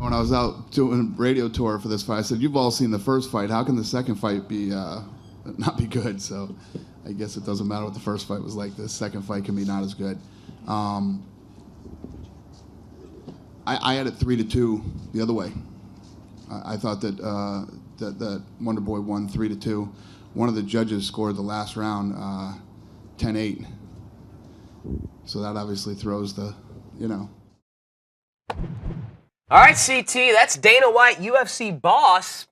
When I was out doing a radio tour for this fight, I said, "You've all seen the first fight. How can the second fight be not be good?" So I guess it doesn't matter what the first fight was like. The second fight can be not as good. I had it 3-2 the other way. I thought that that Wonder Boy won 3-2. One of the judges scored the last round 10-8. So that obviously throws the, you know. All right, CT, that's Dana White, UFC boss,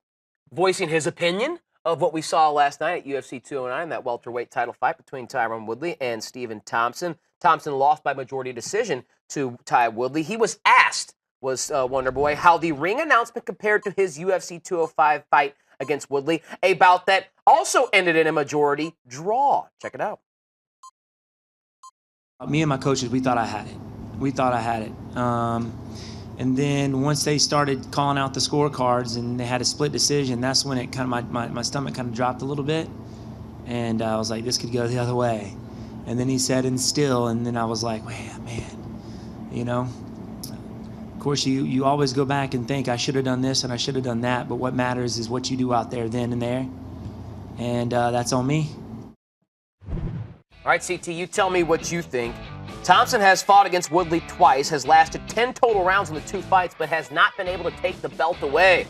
voicing his opinion of what we saw last night at UFC 209, that welterweight title fight between Tyron Woodley and Stephen Thompson. Thompson lost by majority decision to Ty Woodley. He was asked, Wonder Boy, how the ring announcement compared to his UFC 205 fight against Woodley, a bout that also ended in a majority draw. Check it out. Me and my coaches, we thought I had it. And then once they started calling out the scorecards and they had a split decision, that's when it kind of my stomach kind of dropped a little bit, and I was like, this could go the other way. And then he said, "and still," and then I was like, man, you know. Of course, you always go back and think, I should have done this and I should have done that, but what matters is what you do out there then and there, and that's on me. All right, CT, you tell me what you think. Thompson has fought against Woodley twice, has lasted 10 total rounds in the 2 fights, but has not been able to take the belt away.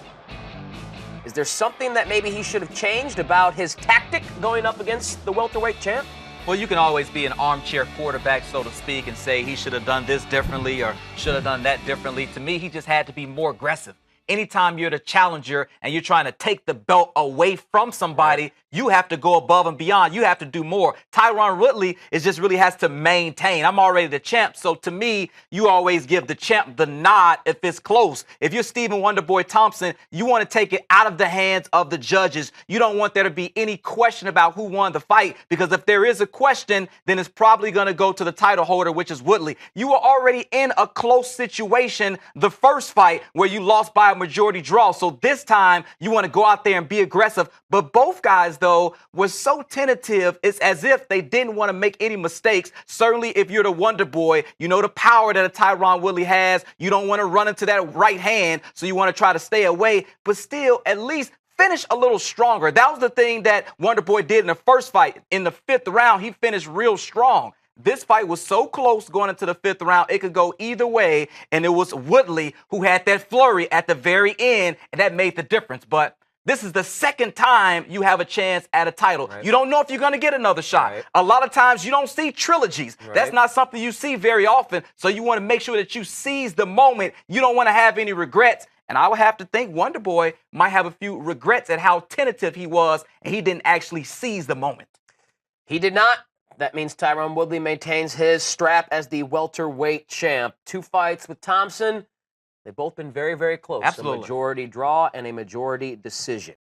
Is there something that maybe he should have changed about his tactic going up against the welterweight champ? Well, you can always be an armchair quarterback, so to speak, and say he should have done this differently or should have done that differently. To me, he just had to be more aggressive. Anytime you're the challenger and you're trying to take the belt away from somebody, you have to go above and beyond. You have to do more. Tyron Woodley just really has to maintain. I'm already the champ, so to me, you always give the champ the nod if it's close. If you're Stephen Wonderboy Thompson, you want to take it out of the hands of the judges. You don't want there to be any question about who won the fight, because if there is a question, then it's probably going to go to the title holder, which is Woodley. You were already in a close situation the first fight where you lost by a majority draw. So this time you want to go out there and be aggressive. But both guys, though, were so tentative. It's as if they didn't want to make any mistakes. Certainly if you're the Wonder Boy, you know the power that a Tyron Woodley has. You don't want to run into that right hand, so you want to try to stay away. But still, at least finish a little stronger. That was the thing that Wonder Boy did in the first fight. In the 5th round, he finished real strong. This fight was so close going into the 5th round, it could go either way, and it was Woodley who had that flurry at the very end, and that made the difference. But this is the second time you have a chance at a title. Right. You don't know if you're going to get another shot. Right. A lot of times you don't see trilogies. Right. That's not something you see very often, so you want to make sure that you seize the moment. You don't want to have any regrets. And I would have to think Wonder Boy might have a few regrets at how tentative he was, and he didn't actually seize the moment. He did not. That means Tyron Woodley maintains his strap as the welterweight champ. 2 fights with Thompson. They've both been very, very close. Absolutely. A majority draw and a majority decision.